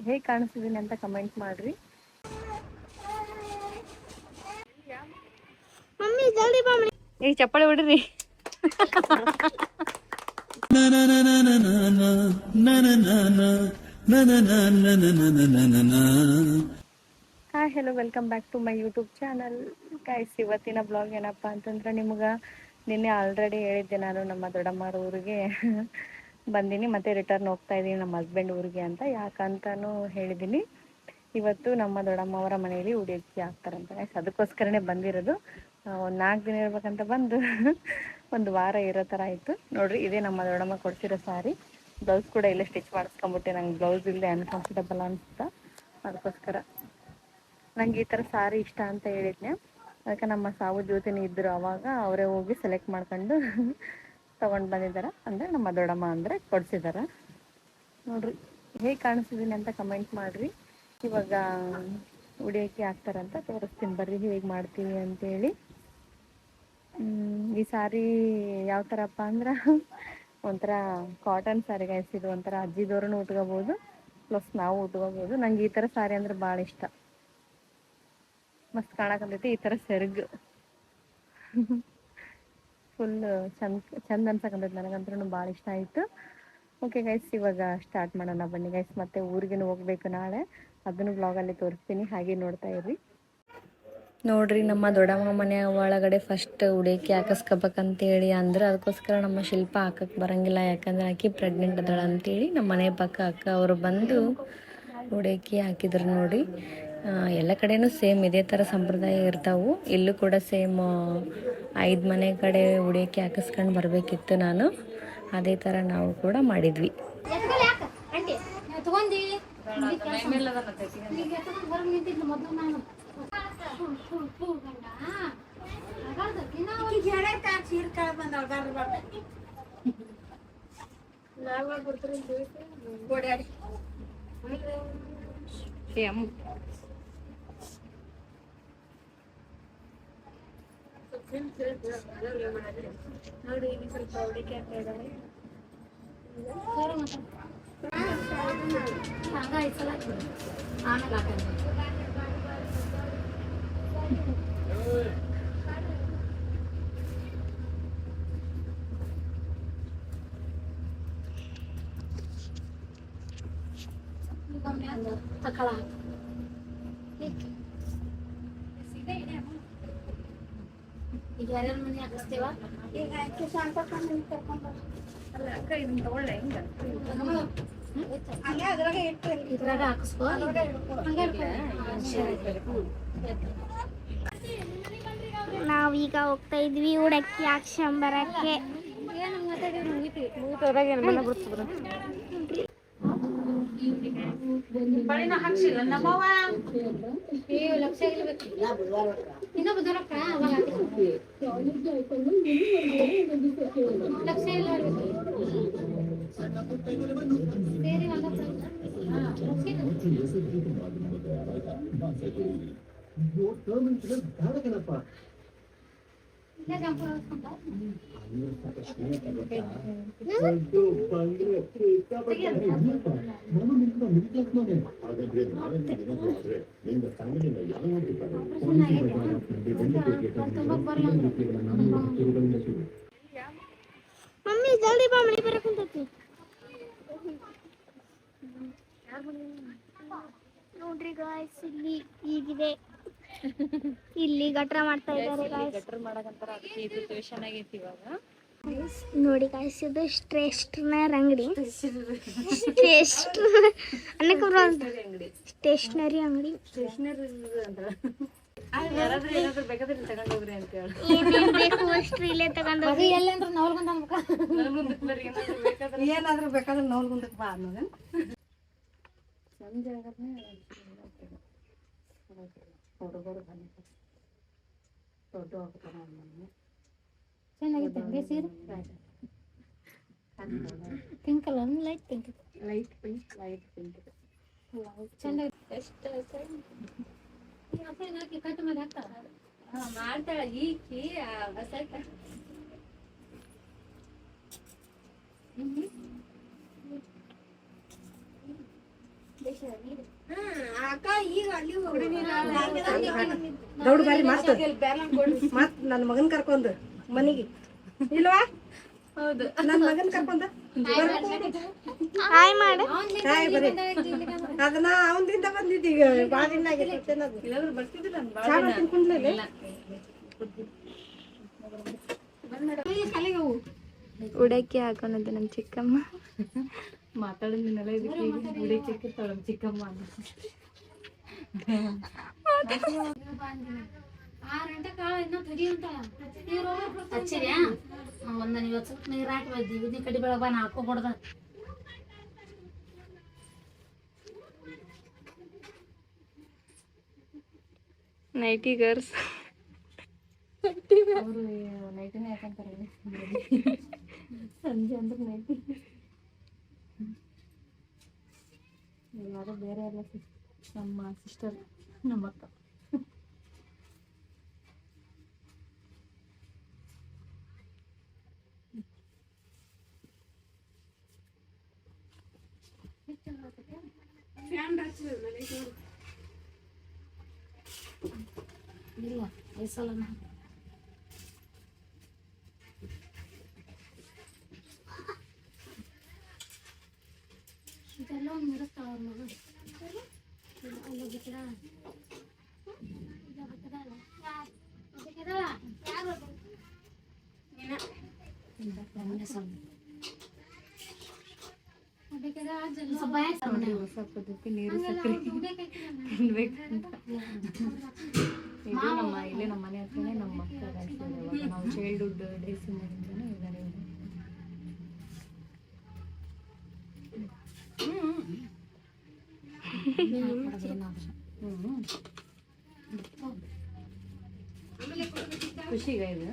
ಹೇಗೆ ಕಾಣಿಸ್ತಿದ್ದೀನಿ ಅಂತ ಕಮೆಂಟ್ ಮಾಡಿರಿ. ಈಗ ಚಪ್ಪಾಳೆ ಹೊಡ್ರಿ. Hi hello welcome back to my YouTube channel. Guys, ಇವತ್ತಿನ ಬ್ಲಾಗ್ ಏನಪ್ಪ ಅಂತಂದ್ರೆ, ನಿಮ್ಗೆ ನಿನ್ನೆ ಆಲ್ರೆಡಿ ಹೇಳಿದ್ದೆ ನಾನು ನಮ್ಮ ದೊಡ್ಡಮ್ಮರ ಊರಿಗೆ ಬಂದೀನಿ, ಮತ್ತು ರಿಟರ್ನ್ ಹೋಗ್ತಾ ಇದ್ದೀನಿ ನಮ್ಮ ಹಸ್ಬೆಂಡ್ ಊರಿಗೆ ಅಂತ. ಯಾಕಂತನೂ ಹೇಳಿದ್ದೀನಿ, ಇವತ್ತು ನಮ್ಮ ದೊಡ್ಡಮ್ಮವರ ಮನೆಯಲ್ಲಿ ಉಡಿಯಕ್ಕೆ ಆಗ್ತಾರಂತ ಗೈಸ್. ಅದಕ್ಕೋಸ್ಕರನೇ ಬಂದಿರೋದು. ಒಂದು 4 ದಿನ ಇರ್ಬೇಕಂತ ಬಂದು ಒಂದು ವಾರ ಇರೋ ಥರ ಆಯಿತು ನೋಡಿರಿ. ಇದೇ ನಮ್ಮ ದೊಡ್ಡಮ್ಮ ಕೊಡ್ಸಿರೋ ಸ್ಯಾರಿ. ಬ್ಲೌಸ್ ಕೂಡ ಇಲ್ಲೇ ಸ್ಟಿಚ್ ಮಾಡಿಸ್ಕೊಂಬಿಟ್ಟೆ. ನಂಗೆ ಬ್ಲೌಸ್ ಇಲ್ಲದೆ ಅನ್ಕಂಫರ್ಟಬಲ್ ಅನಿಸ್ತಾ, ಅದಕ್ಕೋಸ್ಕರ ನಂಗೆ ಈ ಥರ ಸಾರಿ ಇಷ್ಟ ಅಂತ ಹೇಳಿದ್ನೆ. ಅದಕ್ಕೆ ನಮ್ಮ ಸಾವು ಜ್ಯೋತಿನಿ ಇದ್ದರು, ಅವಾಗ ಅವರೇ ಹೋಗಿ ಸೆಲೆಕ್ಟ್ ಮಾಡ್ಕೊಂಡು ತೊಗೊಂಡು ಬಂದಿದ್ದಾರೆ. ಅಂದರೆ ನಮ್ಮ ದೊಡ್ಡಮ್ಮ ಅಂದರೆ ಕೊಡಿಸಿದ್ದಾರೆ ನೋಡಿರಿ. ಹೇಗೆ ಕಾಣಿಸ್ತಿದ್ದೀನಿ ಅಂತ ಕಮೆಂಟ್ ಮಾಡಿರಿ. ಇವಾಗ ಉಡಿಯೋಕ್ಕೆ ಹಾಕ್ತಾರಂತ ತೋರಿಸ್ತೀನಿ ಬರ್ರಿ ಹೇಗೆ ಮಾಡ್ತೀವಿ ಅಂತೇಳಿ. ಈ ಸಾರಿ ಯಾವ ಥರಪ್ಪ ಅಂದ್ರೆ ಒಂಥರ ಕಾಟನ್ ಸ್ಯಾರಿ ಗೈಸ್. ಇದು ಒಂಥರ ಅಜ್ಜಿದವ್ರೂ ಉಟ್ಕೋಬೋದು, ಪ್ಲಸ್ ನಾವು ಉಟ್ಕೋಬೋದು. ನಂಗೆ ಈ ಥರ ಸ್ಯಾರಿ ಅಂದ್ರೆ ಭಾಳ ಇಷ್ಟ. ಮಸ್ತ್ ಕಾಣಕಂತೈತಿ ಈ ಥರ ಸೆರಗು. ಫುಲ್ ಚಂದ ಅನ್ಸಕಂತೈತಿ. ನನಗಂತೂ ಭಾಳ ಇಷ್ಟ ಆಯಿತು. ಓಕೆ ಗೈಸ್, ಇವಾಗ ಸ್ಟಾರ್ಟ್ ಮಾಡೋಣ ಬನ್ನಿ ಗೈಸ್. ಮತ್ತೆ ಊರಿಗೂ ಹೋಗ್ಬೇಕು ನಾಳೆ, ಅದನ್ನು ಬ್ಲಾಗಲ್ಲಿ ತೋರಿಸ್ತೀನಿ, ಹಾಗೆ ನೋಡ್ತಾ ಇರ್ರಿ. ನೋಡ್ರಿ, ನಮ್ಮ ದೊಡ್ಡಮ್ಮ ಮನೆ ಒಳಗಡೆ ಫಸ್ಟ್ ಉಡೇಕಿ ಹಾಕಿಸ್ಕೋಬೇಕಂತೇಳಿ ಅಂದ್ರೆ, ಅದಕ್ಕೋಸ್ಕರ ನಮ್ಮ ಶಿಲ್ಪ ಹಾಕಕ್ಕೆ ಬರೋಂಗಿಲ್ಲ. ಯಾಕಂದ್ರೆ ಆಕಿ ಪ್ರೆಗ್ನೆಂಟ್ ಅದಾಳ ಅಂತೇಳಿ ನಮ್ಮ ಮನೆ ಪಕ್ಕ ಅಕ್ಕ ಅವರು ಬಂದು ಉಡೇಕಿ ಹಾಕಿದ್ರು ನೋಡಿ. ಎಲ್ಲ ಕಡೆನೂ ಸೇಮ್ ಇದೇ ಥರ ಸಂಪ್ರದಾಯ ಇರ್ತಾವೆ. ಇಲ್ಲೂ ಕೂಡ ಸೇಮ್ 5 ಮನೆ ಕಡೆ ಉಡೇಕಿ ಹಾಕಿಸ್ಕೊಂಡು ಬರಬೇಕಿತ್ತು ನಾನು. ಅದೇ ಥರ ನಾವು ಕೂಡ ಮಾಡಿದ್ವಿ. ನೋಡಿ, ಇಲ್ಲಿ ಸ್ವಲ್ಪ ಹುಡುಕಿ ಆಗ್ತಾ ಇದ್ದಾವೆ. ಈಗ ಯಾರ್ಯಾರ ಮನೆ ಹಾಕಿಸ್ತೇವ? ಈಗ ಅಕ್ಕಿ ಶಾಂತಕ್ಕ ಮನೆ ಕರ್ಕೊಂಡ್ ಅಲ್ಲ ಅಕ್ಕ, ಇದನ್ನ ತಗೊಳ್ಳೆ. ಹಿಂಗ ಹಂಗೆ ಅದ್ರಾಗೆ ಇಟ್ಟು ಇದ್ರಾಗ ಹಾಕಿಸ್ಕೋ. ನಾವೀಗ ಹೋಗ್ತಾ ಇದ್ವಿ ಉಡಕ್ಕಿ ಹಾಕ್ಸ್ಕೊಂಬರಕ್ಕೆ. ಬಳಿನ ಹಾಕ್ಸಿಲ್ಲ ನಮ್ಮವ್ವ. ಲಕ್ಷ ಇರ್ಬೇಕು ಇನ್ನೊಬ್ಬ ದೊರಕ ಅವಾಗ ಲಕ್ಷ ಇಲ್ಲ ಮಮ್ಮಿ ಜಲ್ದಿ ಬಾ, ಮನೆ ಬರಕುಂತೈತಿ. ನೋಡ್ರಿ ಗಾಯ್ಸ್, ಇಲ್ಲಿ ಈಗಿದೆ, ಇಲ್ಲಿ ಗಟ್ರ ಮಾಡ್ತಾ ಇದ್ದಾರೆ. ಗಟ್ರ ಮಾಡಕಂತಾರ, ಅದಕ್ಕೆ ಇದು ಟ್ಯೂಷನ್ ಆಗೈತಿ ಇವಾಗ. ನೋಡಿ ಗಾಯ್ಸ್, ಇದು ಸ್ಟೇಷನರಿ ಅಂಗಡಿ. ಸ್ಟೇಷನರಿ ಅಂಗಡಿ ಏನೇನು ಬೇಕು ಅಷ್ಟು ಇಲ್ಲೇ ತಗೊಂಡೋಗಿ. ಏನಾದ್ರೂ ಬೇಕಾದ್ರೆ ನೋಡ್ಕೊಂಡಕ್ಕೆ ಬಾ ಅನ್ನೋದು. ಹುಡುಗರು ದೊಡ್ಡ ಚೆನ್ನಾಗಿತ್ತು ಹಂಗೆ ಸೀರೆ. ಪಿಂಕ್ ಅಲ್ಲ, light pink. Light pink, light pink ಚೆನ್ನಾಗಿ. ಎಷ್ಟು ಕಟ್ಟು ಮಾಡಿ ಹಾಕ್ತಾಳ ಮಾಡ್ತಾಳ ಈಕಿ ಬಸಕ್ಕ. ದೌಡ್ ಬಾರಿ ಮತ್ ನನ್ನ ಮಗನ್ ಕರ್ಕೊಂಡ್ ಮನಿಗೆ ಇಲ್ವಾ? ಹೌದು, ನನ್ನ ಮಗನ್ ಕರ್ಕೊಂಡ ಹಾಯ್ ಮಾಡು. ಹಾಯ್ ಬರೀ ಅದನ್ನ ಅವನಿಂದ ಬಂದಿದ್ದು ಈಗ ಭಾಳ ದಿನ ಆಗೈತೆ. ಉಡಕ್ಕಿ ಹಾಕೊಂಡದ್ದು ನಮ್ಮ ಚಿಕ್ಕಮ್ಮ. ಮಾತಾಡೋದಿನ್ನೆಲ್ಲ ಇದಕ್ಕೆ ಉಡಕ್ಕಿ ಹಾಕಿರ್ತಾಳ ಚಿಕ್ಕಮ್ಮ ಹಚ್ಚಿರ್ಯಾ ಒಂದ ನೀವು ಸ್ವಲ್ಪ ನೀರು ಹಾಕಿ ಬದ್ದಿ ಇದನ್ನ ಕಡಿ ಬೆಳಗ್ಗೆ ಬಾನ ಹಾಕೋಬಿಡ್ದ ನೈಟಿ ಗರ್ಲ್ಸ್ ಅವರು ನೈಟಿನೇ ಯಾಕಂತಾರೆ ಸಂಜೆ ಅಂದ್ರೆ ನೈಟಿ. ಯಾರೋ ಬೇರೆ ಎಲ್ಲ ನಮ್ಮ ಸಿಸ್ಟರ್, ನಮ್ಮ ಅಕ್ಕ. ಇಲ್ಲ ಐಸಲ ಇದೆಲ್ಲ ಮುಗಿಸ್ತಾವ ಅವ್ರ ಮಗ ಅಲ್ಲಿ ಬಿಟ್ಟಡ ನೀರು ಸಕ್ಕರೆ ತಿನ್ಬೇಕಂತ ಇದು ನಮ್ಮ ಇಲ್ಲೇ ನಮ್ಮ ಮನೆ ಹತ್ರನೇ ನಮ್ಮ ಮಕ್ಕಳು ಅನ್ಸಿದೆ. ನಾವು ಚೈಲ್ಡ್ಹುಡ್ ಡೇಸಿಂದಾನೇ ಇದ್ದಾರೆ. ಖುಷಿಗ ಇದು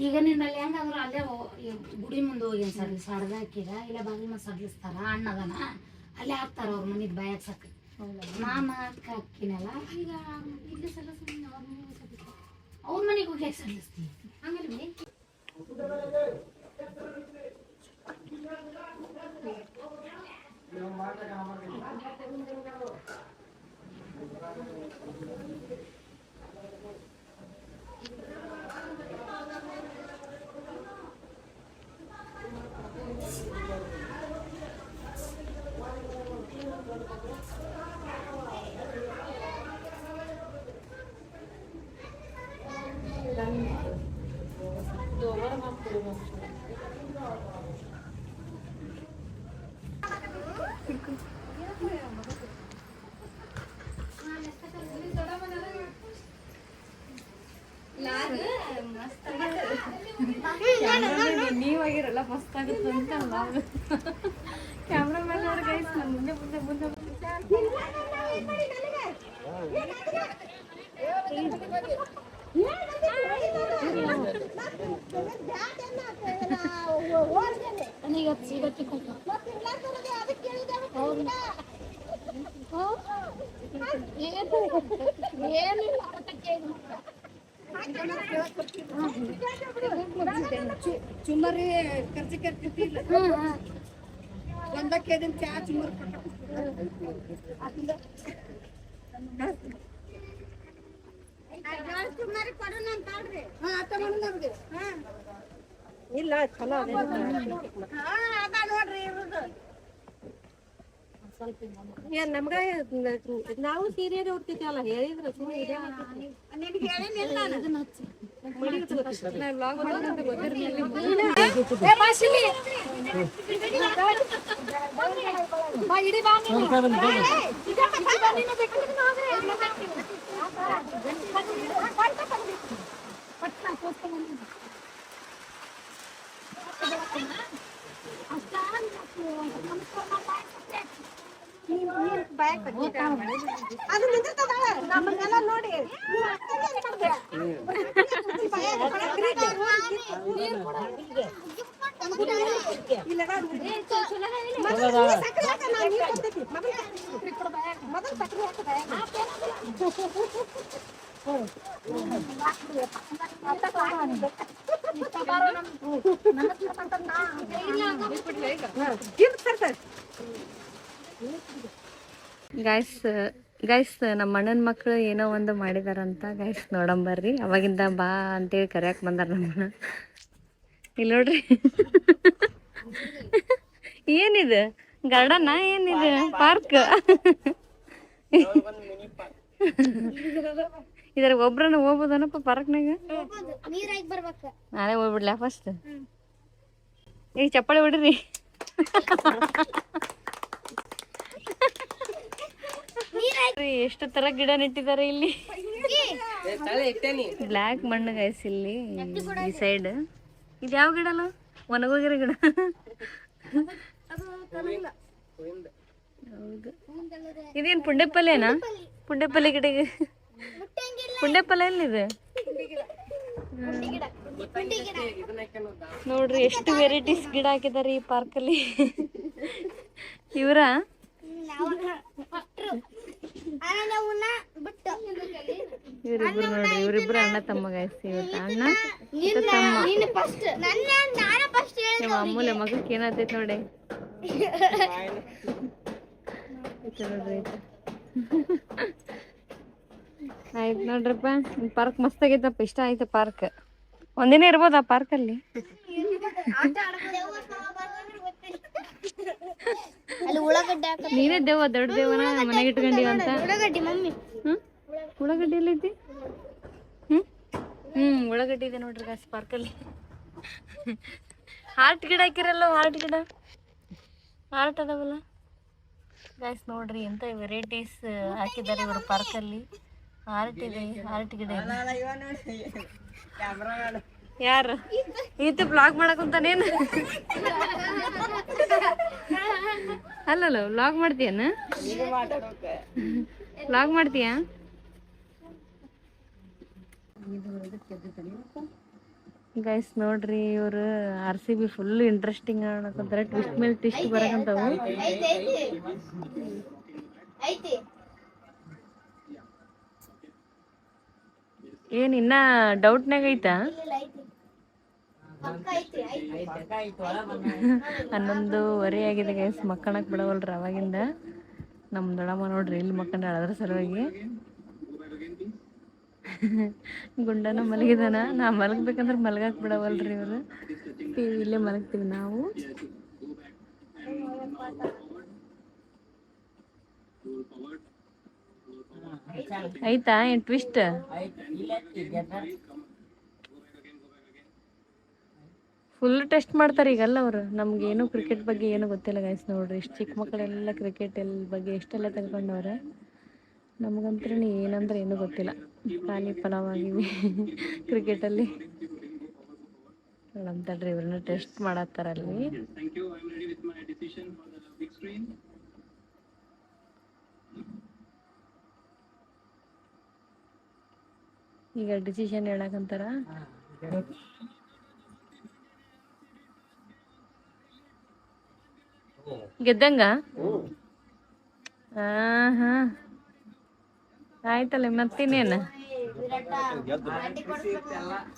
ಈಗ ನಿನ್ನಲ್ಲಿ ಹೆಂಗಾದ್ರು ಅಲ್ಲೇ ಗುಡಿ ಮುಂದೆ ಹೋಗಿ ಸಡ್ದ ಹಾಕಿರ ಇಲ್ಲ ಬಾಗಿಲ ಮೇಲೆ ಸಡ್ಲಿಸ್ತಾರ ಅಣ್ಣದನ ಅಲ್ಲೇ ಹಾಕ್ತಾರ ಅವ್ರ ಮನಿಗ್ ಬಾಯ್ ಹಾಕ್ಸಕ್. ನಾನು ಹಾಕಿನಲ್ಲ ಈಗ ಇಲ್ಲಿ ಸಲ ಅವ್ರ ಮನೆಗೆ ಹೋಗಿ ಯಾಕೆ ಸಡ್ಲಿಸ್ತೀವಿ ಆಮೇಲೆ ನೀವಾಗಿರಲ್ಲ ಮಸ್ತ್ ಆಗುತ್ತೆ ಅಂತ ಕ್ಯಾಮ್ರಾ ಮ್ಯಾನ್ ಅವ್ರ ಗೈಸ್ ನಮ್ಮ ಮುಂದೆ ಮುಂದೆ ಮುಂದೆ ಚುಮ್ಮರಿ ಖರ್ಚು ಕರ್ತಿಲ್ಲ ಒಂದಕ್ಕೆ ಚಾ ಚುಮ್ಮರಿ ಇಲ್ಲ ಚಲೋ ನೋಡ್ರಿ ಏನ್ ನಮ್ಗ ನಾವು ಸೀರಿಯಲ್ ಉಡ್ತಿದ್ವಲ್ಲ ಹೇಳಿದ್ರು ಅದು ನಿಂತಿರ್ತದ ನಮ್ಮನ್ನೆಲ್ಲ ನೋಡಿ ಮೊದಲು ಗೈಸ್ ನಮ್ಮ ಅಣ್ಣನ ಮಕ್ಕಳು ಏನೋ ಒಂದು ಮಾಡಿದಾರಂತ ಗೈಸ್ ನೋಡಂಬರ್ರಿ. ಅವಾಗಿಂದ ಬಾ ಅಂತೇಳಿ ಕರ್ಯಾಕ್ ಬಂದಾರ ನಮ್ಮನ್ನ. ಇಲ್ಲಿ ನೋಡ್ರಿ ಏನಿದೆ ಗಾರ್ಡನ್ ಏನಿದೆ ಪಾರ್ಕ್. ಇದ್ರ ಒಬ್ರನ್ನ ಹೋಗ್ಬೋದನಪ್ಪ ಪಾರ್ಕ್ನಾಗ. ನಾನೇ ಹೋಗ್ಬಿಡ್ಲ ಫಸ್ಟ್. ಈಗ ಚಪ್ಪಾಳೆ ಹೊಡ್ರಿ. ಎಷ್ಟು ತರ ಗಿಡ ನೆಟ್ಟಿದ್ದಾರೆ ಇಲ್ಲಿ. ಬ್ಲ್ಯಾಕ್ ಮಣ್ಣು ಗೈಸ್ ಇಲ್ಲಿ ಈ ಸೈಡ್. ಇದು ಯಾವ ಗಿಡ ಅಲ್ಲ? ಒಣಗೋಗಿರೋ ಗಿಡ. ಹೌದು. ಇದೇನು ಪುಂಡೆಪಲ್ಯನಾ? ಪುಂಡೆಪಲ್ಯ ಗಿಡ. ಪುಂಡೆಪಲ್ಯ ಎಲ್ಲಿದೆ ನೋಡ್ರಿ. ಎಷ್ಟು ವೆರೈಟೀಸ್ ಗಿಡ ಹಾಕಿದ್ದಾರೆ ಈ ಪಾರ್ಕಲ್ಲಿ. ಇವರ ಇವರಿಬ್ರು ನೋಡ್ರಿ, ಇವರಿಬ್ರು ಅಣ್ಣ ತಮ್ಮ ಗೈಸ್. ಇವತ್ತು ಅಣ್ಣ ತಮ್ಮ. ನಿಮ್ಮ ಅಮ್ಮೂಲೆ ಮಗಕ್ಕೆ ಏನಾಗ್ತೈತೆ ನೋಡಿ. ನೋಡ್ರಿ ಆಯ್ತು ನೋಡ್ರಪ್ಪ. ಪಾರ್ಕ್ ಮಸ್ತ್ ಆಗೈತಪ್ಪ. ಇಷ್ಟ ಆಯ್ತು ಪಾರ್ಕ್. ಒಂದಿನ ಇರ್ಬೋದ ಆ ಪಾರ್ಕಲ್ಲಿ? ನೀನೇ ದೇವ, ದೊಡ್ಡ ದೇವನ ಮನೆಗೆ ಇಟ್ಕೊಂಡಿವ ಅಂತ. ಉಳ್ಳಾಗಡ್ಡಿ ಎಲ್ಲೈತಿ? ಉಳ್ಳಾಗಡ್ಡಿ ಇದೆ ನೋಡ್ರಿ ಗಾಸ್ ಪಾರ್ಕಲ್ಲಿ. ಹಾರ್ಟ್ ಗಿಡ ಹಾಕಿರಲ್ಲ, ಹಾರ್ಟ್ ಗಿಡ. ಹಾರ್ಟ್ ಅದಾವಲ್ಲ ಗಾಯ್ಸ್ ನೋಡ್ರಿ, ಎಂತ ವೆರೈಟೀಸ್ ಹಾಕಿದ್ದಾರೆ ಇವರು ಪಾರ್ಕಲ್ಲಿ. ಹಾರ್ಟ್ ಇದೆ, ಹಾರ್ಟ್ ಗಿಡ ಇದೆ. ಯಾರು ಈತ ಬ್ಲಾಗ್ ಮಾಡಕ್ ಅಂತಾನೇನು? ಅಲ್ಲಲ್ಲ ವ್ಲಾಗ್ ಮಾಡ್ತೀಯನ? ವ್ಲಾಗ್ ಮಾಡ್ತೀಯಾ? ಗೈಸ್ ನೋಡ್ರಿ, ಇವ್ರು RCB ಫುಲ್ ಇಂಟ್ರೆಸ್ಟಿಂಗ್ ಅನ್ನಕಂತಾರೆ. ಟ್ವಿಸ್ಟ್ ಮೇಲೆ ಟ್ವಿಸ್ಟ್ ಬರಕಂತಾವು. ಏನ್ ಇನ್ನ ಡೌಟ್ನಾಗ ಐತಾ? 11:15 ಆಗಿದೆ ಗೈಸ್. ಮಕ್ಕಳಕ್ ಬಿಡವಲ್ರಿ ಅವಾಗಿಂದ. ನಮ್ಮ ದೊಡ್ಡಮ್ಮ ನೋಡ್ರಿ ಇಲ್ಲಿ ಮಕ್ಕಂಡ ಅದ್ರ ಸಲುವಾಗಿ. ಗುಂಡನ ಮಲಗಿದಾನ. ನಾ ಮಲಗ್ಬೇಕಂದ್ರೆ ಮಲಗಾಕ್ ಬಿಡವಲ್ರಿ ಇವರು. ಇಲ್ಲೇ ಮಲಗ್ತೀವಿ ನಾವು. ಆಯ್ತಾ ಏನ್ ಟ್ವಿಸ್ಟ್? ಫುಲ್ ಟೆಸ್ಟ್ ಮಾಡ್ತಾರೆ ಈಗಲ್ಲ ಅವರು. ನಮ್ಗೇನು ಕ್ರಿಕೆಟ್ ಬಗ್ಗೆ ಏನು ಗೊತ್ತಿಲ್ಲ ಗೈಸ್. ನೋಡ್ರಿ ಇಷ್ಟು ಚಿಕ್ಕ ಮಕ್ಕಳೆಲ್ಲ ಕ್ರಿಕೆಟ್ ಬಗ್ಗೆ ಎಷ್ಟೆಲ್ಲ ತೆಗೆದುಕೊಂಡವ್ರೆ. ನಮಗಂತ್ರ ಏನಂದ್ರೆ ಏನೂ ಗೊತ್ತಿಲ್ಲ. ಖಾಲಿ ಪಲಾವಾಗಿವಿ ಕ್ರಿಕೆಟಲ್ಲಿ. ಅಂತಡ್ರಿ ಇವ್ರನ್ನ ಟೆಸ್ಟ್ ಮಾಡತ್ತಾರಲ್ಲಿ. ಈಗ ಡಿಸಿಷನ್ ಹೇಳಕಂತಾರ. ಗೆದ್ದಂಗ? ಹಾ ಆಯ್ತಲ್ಲ ಮತ್ತಿನ್ನೇನು.